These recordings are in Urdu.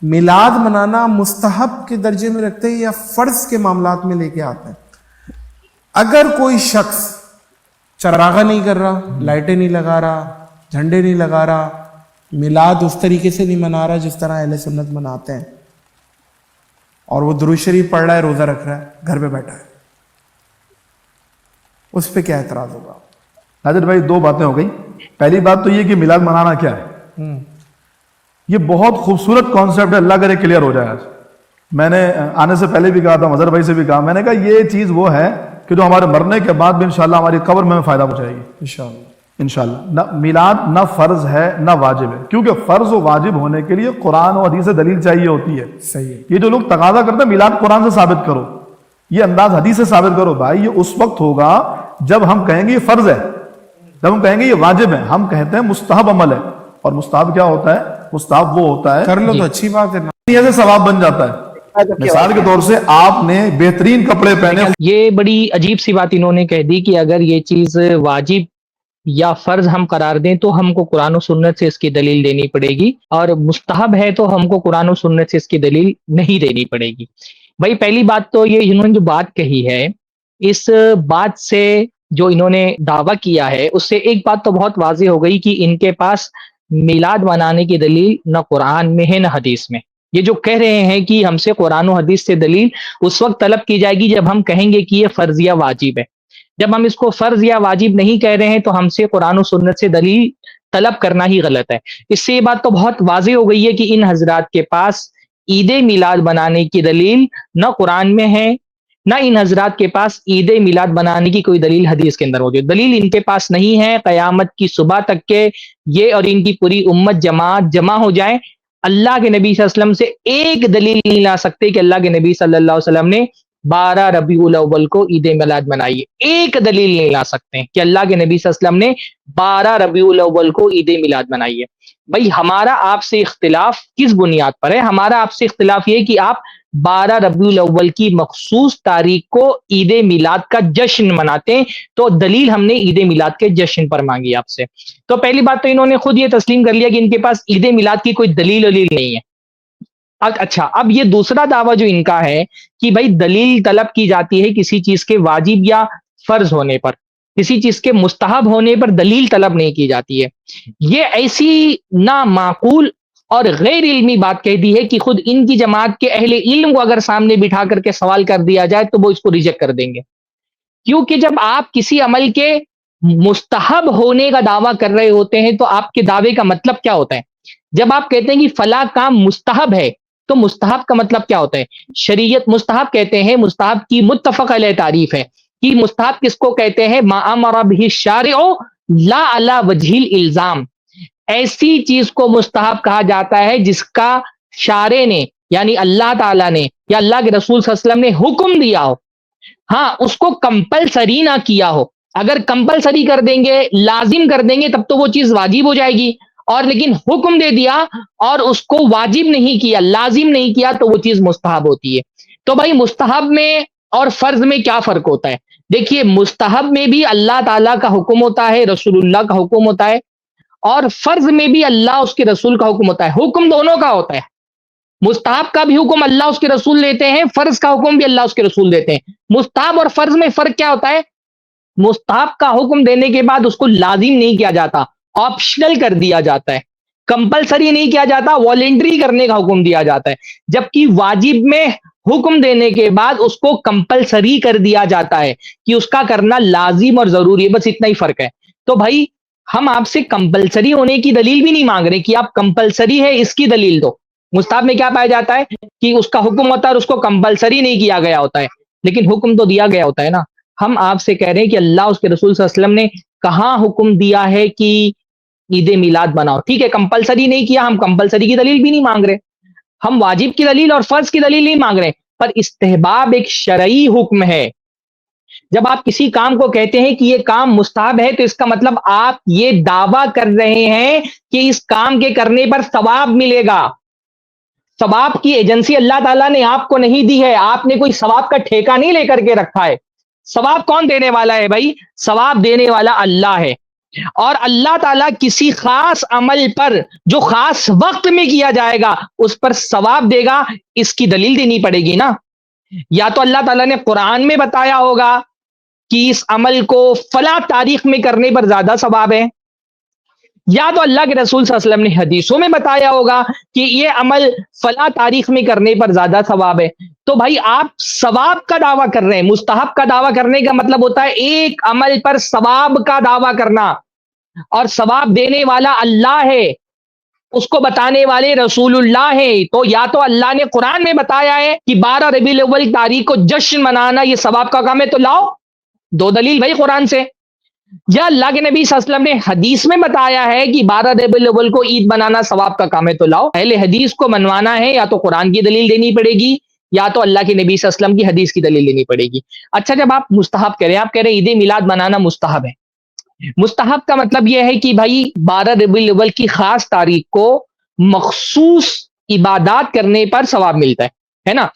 میلاد منانا مستحب کے درجے میں رکھتے ہیں یا فرض کے معاملات میں لے کے آتے ہیں؟ اگر کوئی شخص چراغا نہیں کر رہا، لائٹیں نہیں لگا رہا، جھنڈے نہیں لگا رہا، میلاد اس طریقے سے نہیں منا رہا جس طرح اہل سنت مناتے ہیں، اور وہ درود شریف پڑھ رہا ہے، روزہ رکھ رہا ہے، گھر پہ بیٹھا ہے، اس پہ کیا اعتراض ہوگا؟ ناظر بھائی دو باتیں ہو گئی. پہلی بات تو یہ کہ میلاد منانا کیا ہے. یہ بہت خوبصورت کانسیپٹ ہے، اللہ کرے کلیئر ہو جائے. آج میں نے آنے سے پہلے بھی کہا تھا، مظہر بھائی سے بھی کہا، میں نے کہا یہ چیز وہ ہے کہ جو ہمارے مرنے کے بعد بھی انشاءاللہ ہماری قبر میں فائدہ پہنچائے گی انشاءاللہ. نہ میلاد نہ فرض ہے نہ واجب ہے، کیونکہ فرض و واجب ہونے کے لیے قرآن و حدیث سے دلیل چاہیے ہوتی ہے. صحیح ہے. یہ جو لوگ تقاضا کرتے ہیں میلاد قرآن سے ثابت کرو، یہ انداز حدیث سے ثابت کرو، بھائی یہ اس وقت ہوگا جب ہم کہیں گے یہ فرض ہے، جب ہم کہیں گے یہ واجب ہے. ہم کہتے ہیں مستحب عمل ہے، اور مستحب کیا ہوتا ہے؟ مستحب وہ ہوتا ہے کر لو تو اچھی بات ہے. سے ثواب بن جاتا ہے. مثال کے طور سے آپ نے بہترین کپڑے پہنے. یہ بڑی عجیب سی بات انہوں نے کہہ دی کہ اگر یہ چیز واجب یا فرض ہم قرار دیں تو ہم کو قرآن و سنت سے اس کی دلیل دینی پڑے گی، اور مستحب ہے تو ہم کو قرآن و سنت سے اس کی دلیل نہیں دینی پڑے گی. بھائی پہلی بات تو یہ انہوں نے جو بات کہی ہے، اس بات سے جو انہوں نے دعویٰ کیا ہے اس سے ایک بات تو بہت واضح ہو گئی کہ ان کے پاس میلاد منانے کی دلیل نہ قرآن میں ہے نہ حدیث میں. یہ جو کہہ رہے ہیں کہ ہم سے قرآن و حدیث سے دلیل اس وقت طلب کی جائے گی جب ہم کہیں گے کہ یہ فرض یا واجب ہے. جب ہم اس کو فرض یا واجب نہیں کہہ رہے ہیں تو ہم سے قرآن و سنت سے دلیل طلب کرنا ہی غلط ہے. اس سے یہ بات تو بہت واضح ہو گئی ہے کہ ان حضرات کے پاس عید میلاد بنانے کی دلیل نہ قرآن میں ہے، نہ ان حضرات کے پاس عید میلاد بنانے کی کوئی دلیل حدیث کے اندر موجود. دلیل ان کے پاس نہیں ہے. قیامت کی صبح تک کے یہ اور ان کی پوری امت جماعت جمع ہو جائیں، اللہ کے نبی صلی اللہ علیہ وسلم سے ایک دلیل نہیں لا سکتے کہ اللہ کے نبی صلی اللہ علیہ وسلم نے 12 ربیع الاول کو عید میلاد منائی ہے. ایک دلیل نہیں لا سکتے کہ اللہ کے نبی صلی اللہ علیہ وسلم نے 12 ربیع الاول کو عید میلاد منائی ہے. بھائی ہمارا آپ سے اختلاف کس بنیاد پر ہے؟ ہمارا آپ سے اختلاف یہ کہ آپ 12 ربیع الاول کی مخصوص تاریخ کو عید میلاد کا جشن مناتے ہیں، تو دلیل ہم نے عید میلاد کے جشن پر مانگی آپ سے. تو پہلی بات تو انہوں نے خود یہ تسلیم کر لیا کہ ان کے پاس عید میلاد کی کوئی دلیل نہیں ہے. اچھا، اب یہ دوسرا دعویٰ جو ان کا ہے کہ بھائی دلیل طلب کی جاتی ہے کسی چیز کے واجب یا فرض ہونے پر، کسی چیز کے مستحب ہونے پر دلیل طلب نہیں کی جاتی ہے. یہ ایسی نامعقول اور غیر علمی بات کہہ دی ہے کہ خود ان کی جماعت کے اہل علم کو اگر سامنے بٹھا کر کے سوال کر دیا جائے تو وہ اس کو ریجیکٹ کر دیں گے. کیونکہ جب آپ کسی عمل کے مستحب ہونے کا دعویٰ کر رہے ہوتے ہیں تو آپ کے دعوے کا مطلب کیا ہوتا ہے؟ جب آپ کہتے ہیں کہ فلاں کام مستحب ہے تو مستحب کا مطلب کیا ہوتا ہے؟ شریعت مستحب کہتے ہیں، مستحب کی متفق علیہ تعریف ہے کہ مستحب کس کو کہتے ہیں؟ ما امر به الشارع لا علی وجہ الالزام. ایسی چیز کو مستحب کہا جاتا ہے جس کا شارع نے یعنی اللہ تعالیٰ نے یا اللہ کے رسول صلی اللہ علیہ وسلم نے حکم دیا ہو، ہاں اس کو کمپلسری نہ کیا ہو. اگر کمپلسری کر دیں گے، لازم کر دیں گے، تب تو وہ چیز واجب ہو جائے گی، اور لیکن حکم دے دیا اور اس کو واجب نہیں کیا، لازم نہیں کیا، تو وہ چیز مستحب ہوتی ہے. تو بھائی مستحب میں اور فرض میں کیا فرق ہوتا ہے؟ دیکھیے مستحب میں بھی اللہ تعالیٰ کا حکم ہوتا ہے، رسول اللہ کا حکم ہوتا ہے، اور فرض میں بھی اللہ اس کے رسول کا حکم ہوتا ہے. حکم دونوں کا ہوتا ہے. مستحب کا بھی حکم اللہ اس کے رسول دیتے ہیں، فرض کا حکم بھی اللہ اس کے رسول دیتے ہیں. مستحب اور فرض میں فرق کیا ہوتا ہے؟ مستحب کا حکم دینے کے بعد اس کو لازم نہیں کیا جاتا، آپشنل کر دیا جاتا ہے، کمپلسری نہیں کیا جاتا، والنٹری کرنے کا حکم دیا جاتا ہے. جبکہ واجب میں حکم دینے کے بعد اس کو کمپلسری کر دیا جاتا ہے کہ اس کا کرنا لازم اور ضروری ہے. بس اتنا ہی فرق ہے. تو بھائی ہم آپ سے کمپلسری ہونے کی دلیل بھی نہیں مانگ رہے کہ آپ کمپلسری ہے اس کی دلیل دو. مستحب میں کیا پایا جاتا ہے کہ اس کا حکم ہوتا ہے اور اس کو کمپلسری نہیں کیا گیا ہوتا ہے، لیکن حکم تو دیا گیا ہوتا ہے نا. ہم آپ سے کہہ رہے ہیں کہ اللہ اس کے رسول صلی اللہ علیہ وسلم نے کہاں حکم دیا ہے کہ عید میلاد بناؤ. ٹھیک ہے، کمپلسری نہیں کیا، ہم کمپلسری کی دلیل بھی نہیں مانگ رہے، ہم واجب کی دلیل اور فرض کی دلیل نہیں مانگ رہے. پر استحباب ایک شرعی حکم ہے. جب آپ کسی کام کو کہتے ہیں کہ یہ کام مستحب ہے تو اس کا مطلب آپ یہ دعویٰ کر رہے ہیں کہ اس کام کے کرنے پر ثواب ملے گا. ثواب کی ایجنسی اللہ تعالیٰ نے آپ کو نہیں دی ہے، آپ نے کوئی ثواب کا ٹھیکہ نہیں لے کر کے رکھا ہے. ثواب کون دینے والا ہے بھائی؟ ثواب دینے والا اللہ ہے. اور اللہ تعالیٰ کسی خاص عمل پر جو خاص وقت میں کیا جائے گا اس پر ثواب دے گا، اس کی دلیل دینی پڑے گی نا۔ یا تو اللہ تعالیٰ نے قرآن میں بتایا ہوگا کہ اس عمل کو فلاں تاریخ میں کرنے پر زیادہ ثواب ہے، یا تو اللہ کے رسول صلی اللہ علیہ وسلم نے حدیثوں میں بتایا ہوگا کہ یہ عمل فلاں تاریخ میں کرنے پر زیادہ ثواب ہے۔ تو بھائی آپ ثواب کا دعویٰ کر رہے ہیں، مستحب کا دعویٰ کرنے کا مطلب ہوتا ہے ایک عمل پر ثواب کا دعویٰ کرنا، اور ثواب دینے والا اللہ ہے، اس کو بتانے والے رسول اللہ ہیں۔ تو یا تو اللہ نے قرآن میں بتایا ہے کہ 12 ربیع الاول تاریخ کو جشن منانا یہ ثواب کا کام ہے، تو لاؤ دو دلیل بھائی قرآن سے، یا اللہ کے نبی صلی اللہ علیہ وسلم نے حدیث میں بتایا ہے کہ 12 ربیع الاول کو عید بنانا ثواب کا کام ہے، تو لاؤ۔ اہل حدیث کو منوانا ہے یا تو قرآن کی دلیل دینی پڑے گی یا تو اللہ کے نبی صلی اللہ علیہ وسلم کی حدیث کی دلیل دینی پڑے گی۔ اچھا، جب آپ مستحب کہہ رہے ہیں، آپ کہہ رہے ہیں عید میلاد منانا مستحب ہے، مستحب کا مطلب یہ ہے کہ بھائی 12 ربیع الاول کی خاص تاریخ کو مخصوص عبادات کرنے پر ثواب ملتا ہے نا،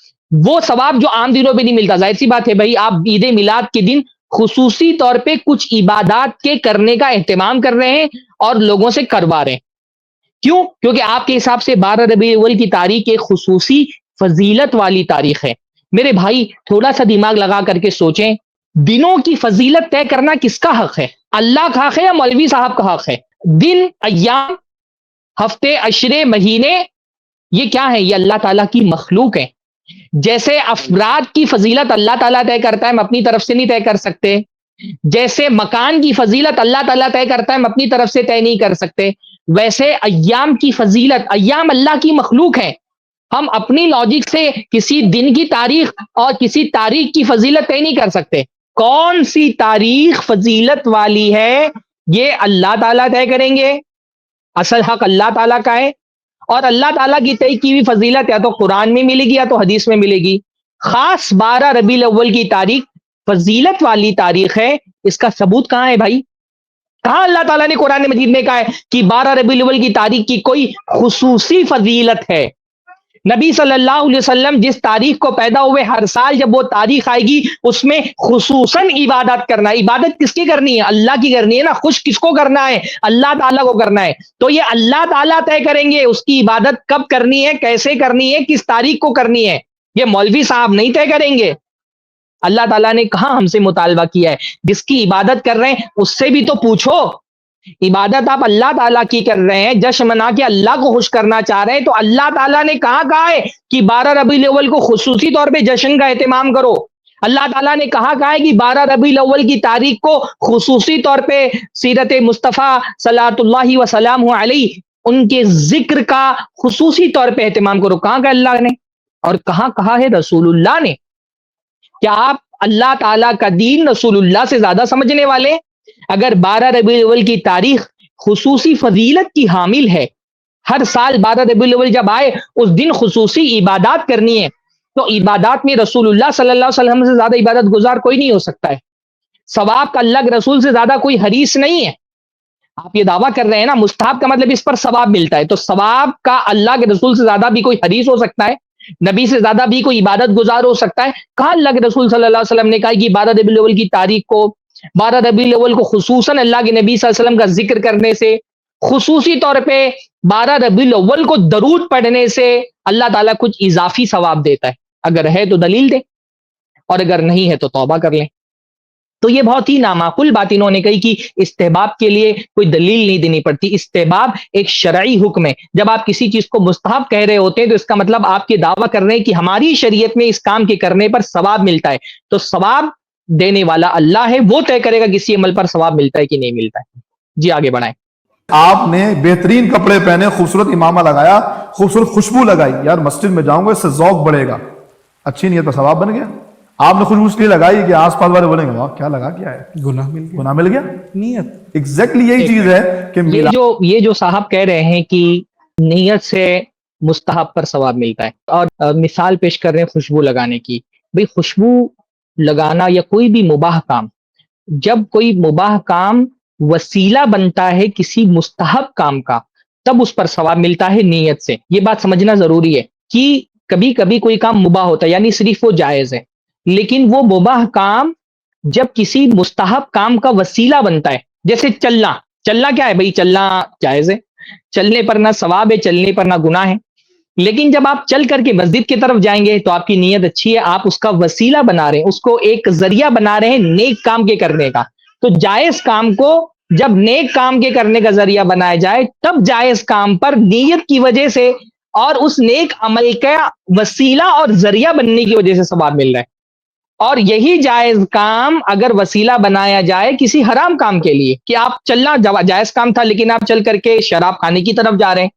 وہ ثواب جو عام دنوں پہ نہیں ملتا۔ ظاہر سی بات ہے بھائی، آپ عید میلاد کے دن خصوصی طور پہ کچھ عبادات کے کرنے کا اہتمام کر رہے ہیں اور لوگوں سے کروا رہے ہیں، کیوں؟ کیونکہ آپ کے حساب سے 12 ربیع الاول کی تاریخ ایک خصوصی فضیلت والی تاریخ ہے۔ میرے بھائی تھوڑا سا دماغ لگا کر کے سوچیں، دنوں کی فضیلت طے کرنا کس کا حق ہے؟ اللہ کا حق ہے یا مولوی صاحب کا حق ہے؟ دن، ایام، ہفتے، عشرے، مہینے، یہ کیا ہے؟ یہ اللہ تعالیٰ کی مخلوق ہے۔ جیسے افراد کی فضیلت اللہ تعالیٰ طے کرتا ہے، ہم اپنی طرف سے نہیں طے کر سکتے، جیسے مکان کی فضیلت اللہ تعالیٰ طے کرتا ہے، ہم اپنی طرف سے طے نہیں کر سکتے، ویسے ایام کی فضیلت، ایام اللہ کی مخلوق ہے، ہم اپنی لاجک سے کسی دن کی تاریخ اور کسی تاریخ کی فضیلت طے نہیں کر سکتے۔ کون سی تاریخ فضیلت والی ہے یہ اللہ تعالیٰ طے کریں گے، اصل حق اللہ تعالیٰ کا ہے، اور اللہ تعالیٰ کی طے کی ہوئی فضیلت یا تو قرآن میں ملے گی یا تو حدیث میں ملے گی۔ خاص 12 ربیع الاول کی تاریخ فضیلت والی تاریخ ہے، اس کا ثبوت کہاں ہے بھائی؟ کہاں اللہ تعالیٰ نے قرآن مجید میں کہا ہے کہ 12 ربیع الاول کی تاریخ کی کوئی خصوصی فضیلت ہے؟ نبی صلی اللہ علیہ وسلم جس تاریخ کو پیدا ہوئے، ہر سال جب وہ تاریخ آئے گی اس میں خصوصاً عبادت کرنا ہے۔ عبادت کس کی کرنی ہے؟ اللہ کی کرنی ہے نا۔ خوش کس کو کرنا ہے؟ اللہ تعالیٰ کو کرنا ہے۔ تو یہ اللہ تعالیٰ طے کریں گے اس کی عبادت کب کرنی ہے، کیسے کرنی ہے، کس تاریخ کو کرنی ہے، یہ مولوی صاحب نہیں طے کریں گے۔ اللہ تعالیٰ نے کہاں ہم سے مطالبہ کیا ہے؟ جس کی عبادت کر رہے ہیں اس سے بھی تو پوچھو۔ عبادت آپ اللہ تعالیٰ کی کر رہے ہیں، جشن منا کے اللہ کو خوش کرنا چاہ رہے ہیں، تو اللہ تعالیٰ نے کہا ہے کہ 12 ربیع الاول کو خصوصی طور پہ جشن کا اہتمام کرو۔ اللہ تعالیٰ نے کہا ہے کہ 12 ربیع الاول کی تاریخ کو خصوصی طور پہ سیرت مصطفیٰ صلوات اللہ وسلامہ علیہ ان کے ذکر کا خصوصی طور پہ اہتمام کرو۔ کہاں کا اللہ نے، اور کہاں کہا ہے رسول اللہ نے؟ کیا آپ اللہ تعالیٰ کا دین رسول اللہ سے زیادہ سمجھنے والے؟ اگر 12 ربیع الاول کی تاریخ خصوصی فضیلت کی حامل ہے، ہر سال 12 ربیع الاول جب آئے اس دن خصوصی عبادات کرنی ہے، تو عبادات میں رسول اللہ صلی اللہ علیہ وسلم سے زیادہ عبادت گزار کوئی نہیں ہو سکتا ہے۔ ثواب کا اللہ کے رسول سے زیادہ کوئی حریص نہیں ہے۔ آپ یہ دعویٰ کر رہے ہیں نا مستحب کا مطلب اس پر ثواب ملتا ہے، تو ثواب کا اللہ کے رسول سے زیادہ بھی کوئی حریص ہو سکتا ہے، نبی سے زیادہ بھی کوئی عبادت گزار ہو سکتا ہے؟ کہاں اللہ کے رسول صلی اللہ علیہ وسلم نے کہا کہ 12 ربیع الاول کی تاریخ کو، 12 ربیع الاول کو خصوصاً اللہ کے نبی صلی اللہ علیہ وسلم کا ذکر کرنے سے، خصوصی طور پہ 12 ربیع الاول کو درود پڑھنے سے اللہ تعالیٰ کچھ اضافی ثواب دیتا ہے؟ اگر ہے تو دلیل دے، اور اگر نہیں ہے تو توبہ کر لیں۔ تو یہ بہت ہی نامعقول بات انہوں نے کہی کہ استحباب کے لیے کوئی دلیل نہیں دینی پڑتی۔ استحباب ایک شرعی حکم ہے۔ جب آپ کسی چیز کو مستحب کہہ رہے ہوتے ہیں تو اس کا مطلب آپ یہ دعویٰ کر رہے ہیں کہ ہماری شریعت میں اس کام کے کرنے پر ثواب ملتا ہے، تو ثواب دینے والا اللہ ہے، وہ طے کرے گا کسی عمل پر ثواب ملتا ہے کہ نہیں ملتا ہے۔ جی آگے بڑھائیں۔ آپ نے بہترین کپڑے پہنے، خوبصورت امامہ لگایا، خوبصورت خوشبو لگائی، یار مسجد میں جاؤں گا اس سے ذوق بڑھے گا، اچھی نیت پر ثواب بن گیا۔ آپ نے خوشبو اس لیے لگائی کہ آس پاس والے بولیں گے واہ کیا لگا، کیا ہے، گناہ مل گیا، گناہ مل گیا۔ نیت۔ ایگزیکٹلی یہی چیز ہے کہ یہ جو صاحب کہہ رہے ہیں کہ نیت سے مستحب پر ثواب ملتا ہے، اور مثال پیش کر رہے ہیں خوشبو لگانے کی۔ بھئی خوشبو لگانا یا کوئی بھی مباح کام، جب کوئی مباح کام وسیلہ بنتا ہے کسی مستحب کام کا، تب اس پر ثواب ملتا ہے نیت سے۔ یہ بات سمجھنا ضروری ہے کہ کبھی کبھی کوئی کام مباح ہوتا ہے، یعنی صرف وہ جائز ہے، لیکن وہ مباح کام جب کسی مستحب کام کا وسیلہ بنتا ہے، جیسے چلنا، چلنا کیا ہے بھائی؟ چلنا جائز ہے، چلنے پر نہ ثواب ہے، چلنے پر نہ گناہ ہے. لیکن جب آپ چل کر کے مسجد کی طرف جائیں گے تو آپ کی نیت اچھی ہے، آپ اس کا وسیلہ بنا رہے ہیں، اس کو ایک ذریعہ بنا رہے ہیں نیک کام کے کرنے کا. تو جائز کام کو جب نیک کام کے کرنے کا ذریعہ بنایا جائے تب جائز کام پر نیت کی وجہ سے اور اس نیک عمل کا وسیلہ اور ذریعہ بننے کی وجہ سے ثواب مل رہا ہے. اور یہی جائز کام اگر وسیلہ بنایا جائے کسی حرام کام کے لیے، کہ آپ چلنا جائز کام تھا لیکن آپ چل کر کے شراب کھانے کی طرف جا رہے ہیں،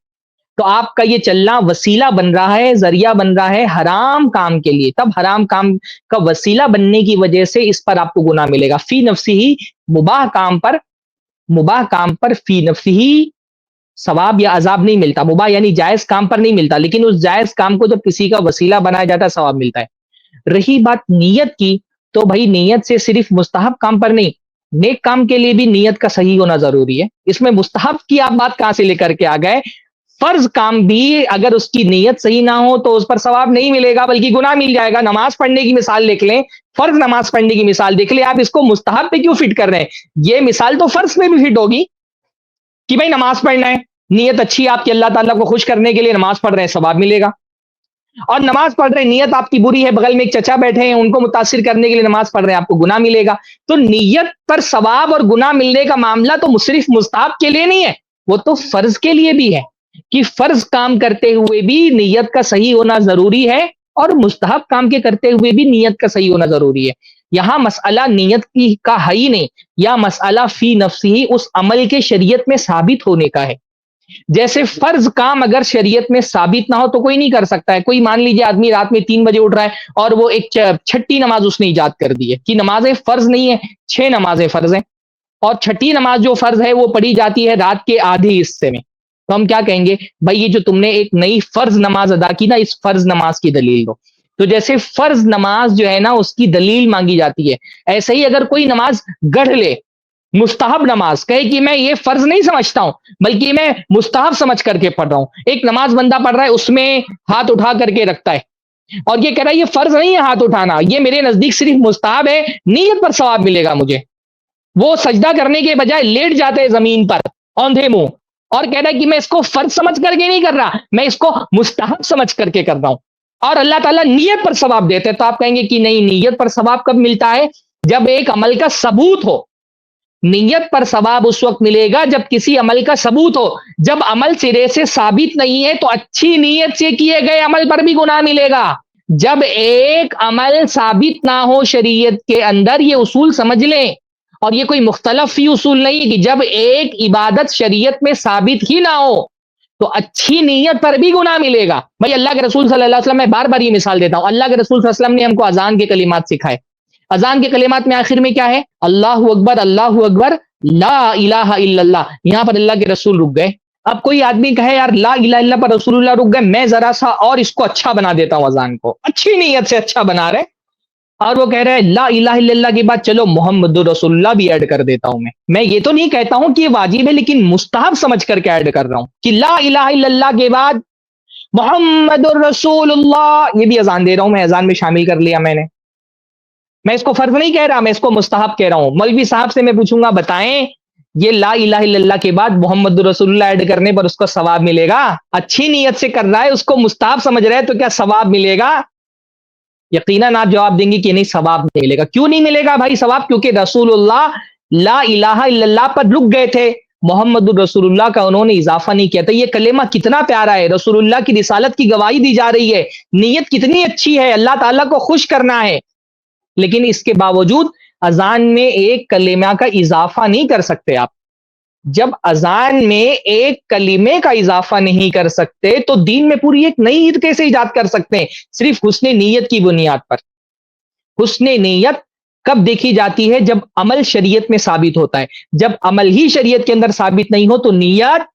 تو آپ کا یہ چلنا وسیلہ بن رہا ہے، ذریعہ بن رہا ہے حرام کام کے لیے. تب حرام کام کا وسیلہ بننے کی وجہ سے اس پر آپ کو گناہ ملے گا. فی نفسی ہی مباح کام پر فی نفسی ہی ثواب یا عذاب نہیں ملتا. مباح یعنی جائز کام پر نہیں ملتا، لیکن اس جائز کام کو جب کسی کا وسیلہ بنایا جاتا ہے ثواب ملتا ہے. رہی بات نیت کی، تو بھائی نیت سے صرف مستحب کام پر نہیں، نیک کام کے لیے بھی نیت کا صحیح ہونا ضروری ہے. اس میں مستحب کی آپ بات کہاں سے لے کر کے آ گئے؟ فرض کام بھی اگر اس کی نیت صحیح نہ ہو تو اس پر ثواب نہیں ملے گا بلکہ گناہ مل جائے گا. نماز پڑھنے کی مثال دیکھ لیں، فرض نماز پڑھنے کی مثال دیکھ لیں، آپ اس کو مستحب پہ کیوں فٹ کر رہے ہیں؟ یہ مثال تو فرض میں بھی فٹ ہوگی کہ بھائی نماز پڑھنا ہے، نیت اچھی ہے آپ کی، اللہ تعالیٰ کو خوش کرنے کے لیے نماز پڑھ رہے ہیں، ثواب ملے گا. اور نماز پڑھ رہے ہیں، نیت آپ کی بری ہے، بغل میں ایک چچا بیٹھے ہیں ان کو متاثر کرنے کے لیے نماز پڑھ رہے ہیں، آپ کو گناہ ملے گا. تو نیت پر ثواب اور گناہ ملنے کا معاملہ تو صرف مستحب کے لیے نہیں ہے، وہ تو فرض کے لیے بھی ہے کہ فرض کام کرتے ہوئے بھی نیت کا صحیح ہونا ضروری ہے اور مستحب کام کے کرتے ہوئے بھی نیت کا صحیح ہونا ضروری ہے. یہاں مسئلہ نیت کی کا ہے ہی نہیں، یا مسئلہ فی نفسی اس عمل کے شریعت میں ثابت ہونے کا ہے. جیسے فرض کام اگر شریعت میں ثابت نہ ہو تو کوئی نہیں کر سکتا ہے. کوئی مان لیجیے آدمی رات میں 3 بجے اٹھ رہا ہے اور وہ ایک چھٹی نماز اس نے ایجاد کر دی ہے کہ نمازیں فرض نہیں ہے، 6 نمازیں فرض ہیں، اور چھٹی نماز جو فرض ہے وہ پڑھی جاتی ہے رات کے آدھے حصے میں. تو ہم کیا کہیں گے؟ بھائی یہ جو تم نے ایک نئی فرض نماز ادا کی نا، اس فرض نماز کی دلیل دو. تو جیسے فرض نماز جو ہے نا اس کی دلیل مانگی جاتی ہے، ایسے ہی اگر کوئی نماز گڑھ لے، مستحب نماز کہے کہ میں یہ فرض نہیں سمجھتا ہوں بلکہ میں مستحب سمجھ کر کے پڑھ رہا ہوں. ایک نماز بندہ پڑھ رہا ہے، اس میں ہاتھ اٹھا کر کے رکھتا ہے اور یہ کہہ رہا ہے یہ فرض نہیں ہے ہاتھ اٹھانا، یہ میرے نزدیک صرف مستحب ہے، نیت پر ثواب ملے گا مجھے. وہ سجدہ کرنے کے بجائے لیٹ جاتے ہیں زمین پر اوندھے منہ اور کہہ رہا ہے کہ میں اس کو فرض سمجھ کر کے نہیں کر رہا، میں اس کو مستحب سمجھ کر کے کر رہا ہوں، اور اللہ تعالیٰ نیت پر ثواب دیتے ہیں. تو آپ کہیں گے کہ نہیں، نیت پر ثواب کب ملتا ہے؟ جب ایک عمل کا ثبوت ہو. نیت پر ثواب اس وقت ملے گا جب کسی عمل کا ثبوت ہو. جب عمل سرے سے ثابت نہیں ہے تو اچھی نیت سے کیے گئے عمل پر بھی گناہ ملے گا. جب ایک عمل ثابت نہ ہو شریعت کے اندر، یہ اصول سمجھ لیں، اور یہ کوئی مختلف فی اصول نہیں ہے کہ جب ایک عبادت شریعت میں ثابت ہی نہ ہو تو اچھی نیت پر بھی گناہ ملے گا. بھائی اللہ کے رسول صلی اللہ علیہ وسلم، میں بار بار یہ مثال دیتا ہوں، اللہ کے رسول صلی اللہ علیہ وسلم نے ہم کو اذان کے کلمات سکھائے. اذان کے کلمات میں آخر میں کیا ہے؟ اللہ اکبر، اللہ اکبر، لا الہ الا اللہ. یہاں پر اللہ کے رسول رک گئے. اب کوئی آدمی کہے یار لا الہ الا اللہ پر رسول اللہ رک گئے، میں ذرا سا اور اس کو اچھا بنا دیتا ہوں، اذان کو اچھی نیت سے اچھا بنا رہے، اور وہ کہہ رہے ہیں لا الہ الا اللہ کے بعد چلو محمد رسول اللہ بھی ایڈ کر دیتا ہوں. میں یہ تو نہیں کہتا ہوں کہ یہ واجب ہے، لیکن مستحب سمجھ کر کے ایڈ کر رہا ہوں کہ لا الہ الا اللہ کے بعد محمد الرسول اللہ، یہ بھی اذان دے رہا ہوں، میں اذان میں شامل کر لیا میں نے. میں اس کو فرض نہیں کہہ رہا، میں اس کو مستحب کہہ رہا ہوں. مولوی صاحب سے میں پوچھوں گا بتائیں یہ لا الہ الا اللہ کے بعد محمد رسول اللہ ایڈ کرنے پر اس کو ثواب ملے گا؟ اچھی نیت سے کر رہا ہے، اس کو مستحب سمجھ رہا ہے، تو کیا ثواب ملے گا؟ یقیناً آپ جواب دیں گے کہ نہیں، ثواب نہیں ملے گا. کیوں نہیں ملے گا بھائی ثواب؟ کیونکہ رسول اللہ لا الہ الا اللہ پر رک گئے تھے، محمد الرسول اللہ کا انہوں نے اضافہ نہیں کیا تھا. یہ کلمہ کتنا پیارا ہے، رسول اللہ کی رسالت کی گواہی دی جا رہی ہے، نیت کتنی اچھی ہے، اللہ تعالیٰ کو خوش کرنا ہے، لیکن اس کے باوجود اذان میں ایک کلمہ کا اضافہ نہیں کر سکتے آپ. جب اذان میں ایک کلمے کا اضافہ نہیں کر سکتے تو دین میں پوری ایک نئی عید کیسے ایجاد کر سکتے ہیں؟ صرف حسن نیت کی بنیاد پر. حسن نیت کب دیکھی جاتی ہے؟ جب عمل شریعت میں ثابت ہوتا ہے. جب عمل ہی شریعت کے اندر ثابت نہیں ہو تو نیت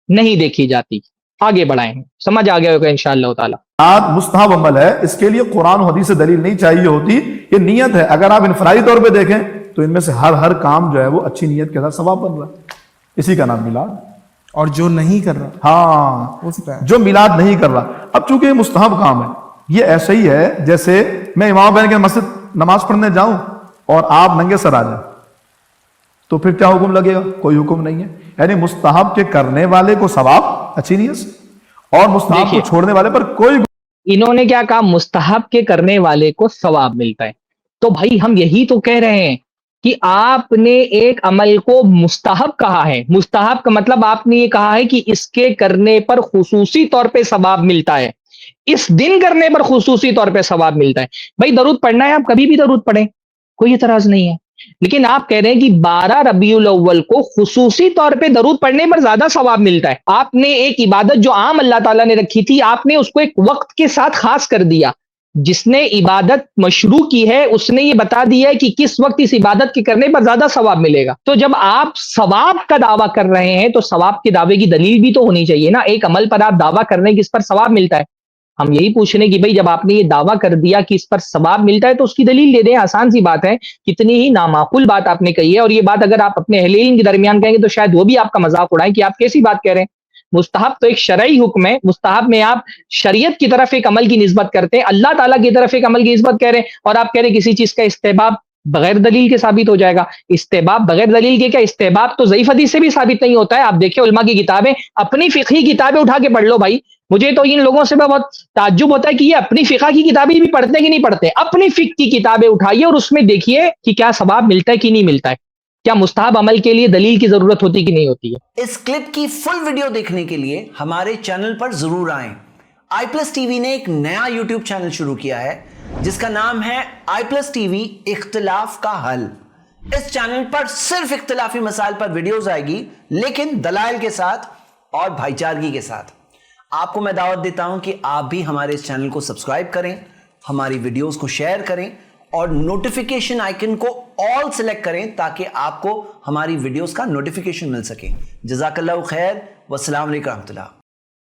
نہیں دیکھی جاتی. آگے بڑھائیں، سمجھ آ گیا ہوگا انشاءاللہ تعالی. مستحب عمل ہے، اس کے لیے قرآن و حدیث سے دلیل نہیں چاہیے ہوتی، یہ نیت ہے. اگر آپ انفرادی طور پہ دیکھیں تو ان میں سے ہر کام جو ہے وہ اچھی نیت کے ساتھ ثواب بن رہا ہے. اسی کا نام میلاد. اور جو نہیں کر رہا، ہاں جو میلاد نہیں کر رہا، اب چونکہ یہ مستحب کام ہے، یہ ایسا ہی ہے جیسے میں امام بن کے مسجد نماز پڑھنے جاؤں اور آپ ننگے سر آ جائیں، تو پھر کیا حکم لگے گا؟ کوئی حکم نہیں ہے. یعنی مستحب کے کرنے والے کو ثواب اچھی نیت سے, اور مستحب کو چھوڑنے والے پر کوئی. انہوں نے کیا کہا؟ مستحب کے کرنے والے کو ثواب ملتا ہے. تو بھائی ہم یہی تو کہہ رہے ہیں کہ آپ نے ایک عمل کو مستحب کہا ہے. مستحب کا مطلب آپ نے یہ کہا ہے کہ اس کے کرنے پر خصوصی طور پہ ثواب ملتا ہے, اس دن کرنے پر خصوصی طور پہ ثواب ملتا ہے. بھائی درود پڑھنا ہے, آپ کبھی بھی درود پڑھیں, کوئی اعتراض نہیں ہے. لیکن آپ کہہ رہے ہیں کہ 12 ربیع الاول کو خصوصی طور پہ درود پڑھنے پر زیادہ ثواب ملتا ہے. آپ نے ایک عبادت جو عام اللہ تعالیٰ نے رکھی تھی, آپ نے اس کو ایک وقت کے ساتھ خاص کر دیا. جس نے عبادت مشروع کی ہے اس نے یہ بتا دیا ہے کہ کس وقت اس عبادت کے کرنے پر زیادہ ثواب ملے گا. تو جب آپ ثواب کا دعویٰ کر رہے ہیں تو ثواب کے دعوے کی دلیل بھی تو ہونی چاہیے نا. ایک عمل پر آپ دعویٰ کر رہے ہیں کہ اس پر ثواب ملتا ہے, ہم یہی پوچھ رہے ہیں کہ بھئی جب آپ نے یہ دعویٰ کر دیا کہ اس پر ثواب ملتا ہے تو اس کی دلیل دے دیں. آسان سی بات ہے. کتنی ہی نامعقول بات آپ نے کہی ہے, اور یہ بات اگر آپ اپنے اہل علم کے درمیان کہیں گے تو شاید وہ بھی آپ کا مذاق اڑائیں کہ آپ کیسی بات کہہ رہے ہیں. مستحب تو ایک شرعی حکم ہے. مستحب میں آپ شریعت کی طرف ایک عمل کی نسبت کرتے ہیں, اللہ تعالیٰ کی طرف ایک عمل کی نسبت کہہ رہے ہیں, اور آپ کہہ رہے ہیں کسی چیز کا استحباب بغیر دلیل کے ثابت ہو جائے گا. استحباب بغیر دلیل کے کیا, استحباب تو ضعیف حدیث سے بھی ثابت نہیں ہوتا ہے. آپ دیکھیں علماء کی کتابیں, اپنی فقہی کتابیں اٹھا کے پڑھ لو بھائی. مجھے تو ان لوگوں سے بہت تعجب ہوتا ہے کہ یہ اپنی فقہ کی کتابیں بھی پڑھتے ہیں کہ نہیں پڑھتے. اپنی فقہ کی کتابیں اٹھائیے اور اس میں دیکھیے کہ کیا ثواب ملتا ہے کہ نہیں ملتا ہے. کیا مستحب عمل کے لیے دلیل کی ضرورت ہوتی کہ نہیں ہوتی ہے. اس کلپ کی فل ویڈیو دیکھنے کے لیے ہمارے چینل پر ضرور آئیں. آئی پلس ٹی وی نے ایک نیا یوٹیوب چینل شروع کیا ہے جس کا نام ہے آئی پلس ٹی وی اختلاف کا حل. اس چینل پر صرف اختلافی مسائل پر ویڈیوز آئے گی, لیکن دلائل کے ساتھ اور بھائی چارگی کے ساتھ. آپ کو میں دعوت دیتا ہوں کہ آپ بھی ہمارے اس چینل کو سبسکرائب کریں, ہماری ویڈیوز کو شیئر کریں اور نوٹیفیکیشن آئیکن کو آل سلیکٹ کریں تاکہ آپ کو ہماری ویڈیوز کا نوٹیفیکیشن مل سکے. جزاک اللہ خیر, والسلام علیکم ورحمۃ اللہ.